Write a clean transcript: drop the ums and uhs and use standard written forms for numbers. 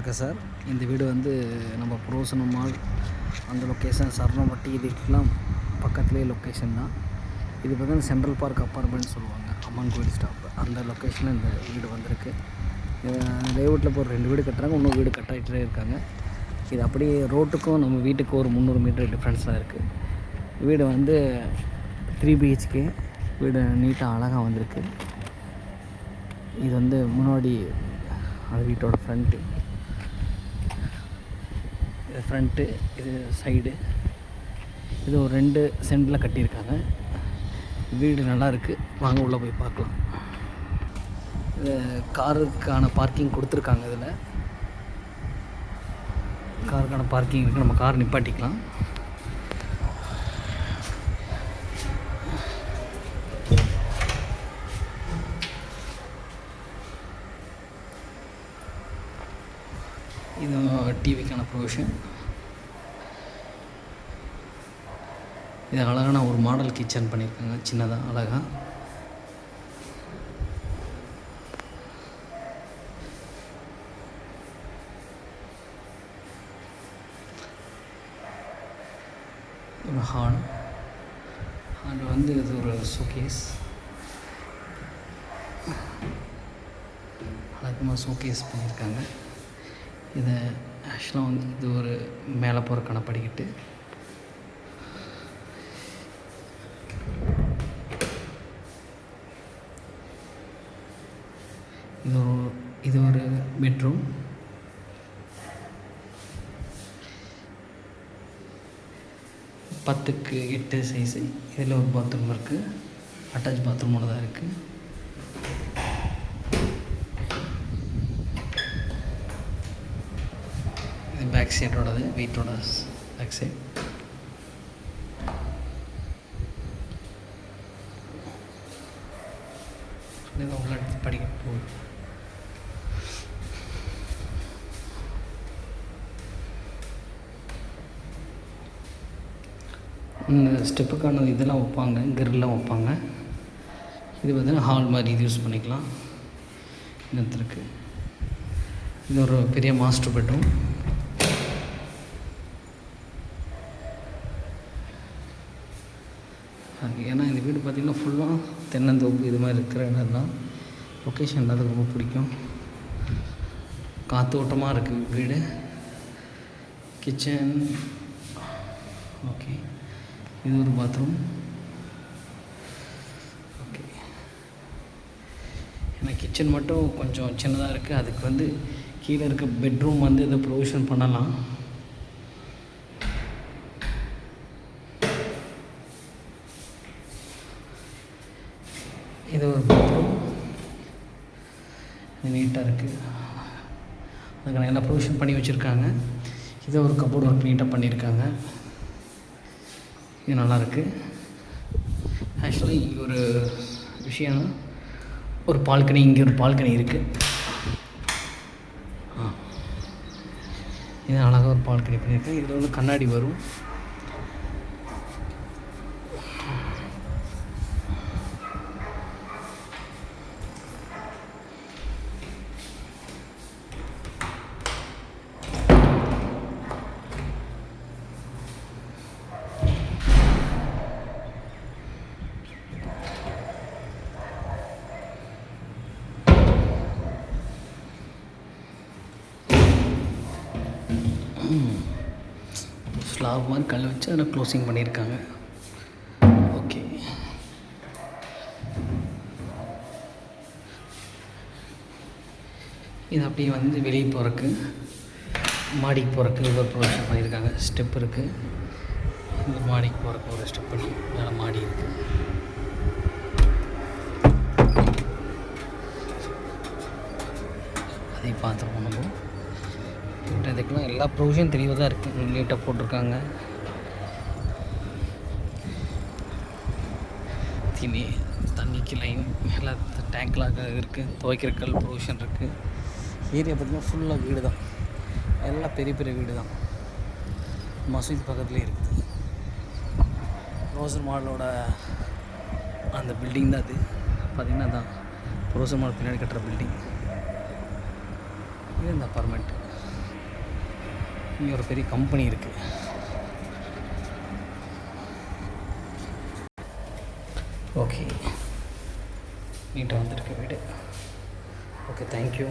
வணக்கம் சார். இந்த வீடு வந்து நம்ம புரோசன மால் அந்த லொக்கேஷன் சரணவட்டி இதுக்கெல்லாம் பக்கத்துலேயே லொக்கேஷன் தான். இது பார்த்தீங்கன்னா சென்ட்ரல் பார்க் அப்பார்ட்மெண்ட் சொல்லுவாங்க, அம்மன் கோயில் ஸ்டாப் அந்த லொக்கேஷனில் இந்த வீடு வந்திருக்கு. லேஅவுட்டில் இப்போ 2 வீடு கட்டுறாங்க, இன்னும் வீடு கட்டாயிட்டே இருக்காங்க. இது அப்படியே ரோட்டுக்கும் நம்ம வீட்டுக்கும் ஒரு 300 மீட்டர் டிஃப்ரென்ஸில் இருக்குது. வீடு வந்து 3 BHK வீடு நீட்டாக அழகாக வந்திருக்கு. இது வந்து முன்னாடி அது வீட்டோட ஃப்ரண்ட்டு, இது ஃப்ரண்ட்டு, இது சைடு. இது ஒரு 2 சென்டில் கட்டியிருக்காங்க. வீடு நல்லா இருக்குது, வாங்க உள்ளே போய் பார்க்கலாம். இது காருக்கான பார்க்கிங் கொடுத்துருக்காங்க. இதில் காருக்கான பார்க்கிங் இருக்குது, நம்ம கார் நிப்பாட்டிக்கலாம். இது டிவிக்கான ப்ரொவிஷன். இது அழகான ஒரு மாடல் கிச்சன் பண்ணியிருக்காங்க, சின்னதாக அழகாக. ஒரு ஹால் வந்து இது ஒரு ஷோகேஸ், அழகமாக ஷோகேஸ் பண்ணியிருக்காங்க. இதை ஆக்சுவலாக வந்து இது ஒரு மேலே போகிறக்கான படிக்கட்டு. இது ஒரு பெட்ரூம். பத்துக்கு 8 சைஸு. இதில் ஒரு பாத்ரூம் இருக்குது, அட்டாச் பாத்ரூமோடு தான் இருக்குது. இது பேக் சைடோடது, வீட்டோட பேக் சைட். இதை உள்ள எடுத்து படிக்க போகுது. இந்த ஸ்டெப்புக்கான இதெல்லாம் வைப்பாங்க, கிரில்லாம் வைப்பாங்க. இது பார்த்தீங்கன்னா ஹால் மாதிரி இது யூஸ் பண்ணிக்கலாம். இன்னத்துக்கு இது ஒரு பெரிய மாஸ்டர் பெட்ரூம். ஏன்னா இந்த வீடு பார்த்திங்கன்னா ஃபுல்லாக தென்னந்தோப்பு இது மாதிரி இருக்கிற இடம் தான். லொக்கேஷன் எல்லாத்துக்கும் ரொம்ப பிடிக்கும். காற்றோட்டமாக இருக்குது வீடு. Kitchen okay. இது ஒரு பாத்ரூம். ஓகே, ஏன்னா கிச்சன் மட்டும் கொஞ்சம் சின்னதாக இருக்குது. அதுக்கு வந்து கீழே இருக்க பெட்ரூம் வந்து இதை ப்ரொவிஷன் பண்ணலாம். இது ஒரு பாத்ரூம், நீட்டாக இருக்குது. அதுக்கான எல்லாம் ப்ரொவிஷன் பண்ணி வச்சுருக்காங்க. இதை ஒரு கபோர்டு ஒர்க் நீட்டாக பண்ணியிருக்காங்க. இது நல்லாயிருக்கு. ஆக்சுவலாக இங்கே ஒரு விஷயம்னா ஒரு பால்கனி, இங்கே ஒரு பால்கனி இருக்குது. இது அழகாக ஒரு பால்கனி பண்ணியிருக்கேன். இதில் வந்து கண்ணாடி வரும். ஸ்லாப் மாதிரி கல் வச்சு அதில் க்ளோசிங் பண்ணியிருக்காங்க. ஓகே, இது அப்படியே வந்து வெளியே போகிறக்கு, மாடிக்கு போகிறக்கு ஒரு ப்ரொவிஷன் பண்ணியிருக்காங்க. ஸ்டெப் இருக்குது. இந்த மாடிக்கு போகிறக்கு ஒரு ஸ்டெப் பண்ணி மேலே மாடி இருக்குது. அதை பார்த்துருப்போம் நம்ம. இதுக்கெல்லாம் எல்லா ப்ரொவிஷன் தெளிவாக தான் இருக்குது, நீட்டாக போட்டிருக்காங்க. தண்ணிக்கு லைன் எல்லா டேங்க்லாம் இருக்குது. துவைக்கிற கல் ப்ரொவிஷன் இருக்குது. ஏரியா பார்த்திங்கன்னா ஃபுல்லாக வீடு தான், எல்லாம் பெரிய பெரிய வீடு தான். மசூத் பக்கத்துலேயே இருக்குது. ரோசர் மாலோட அந்த பில்டிங் தான் அது. பார்த்திங்கன்னா அதான் ரோசர் மால் பின்னாடி கட்டுற பில்டிங். இது இந்த அப்பார்ட்மெண்ட். இங்கே ஒரு பெரிய கம்பெனி இருக்குது. ஓகே, நீட்டாக வந்திருக்கு வீடு. Okay, thank you.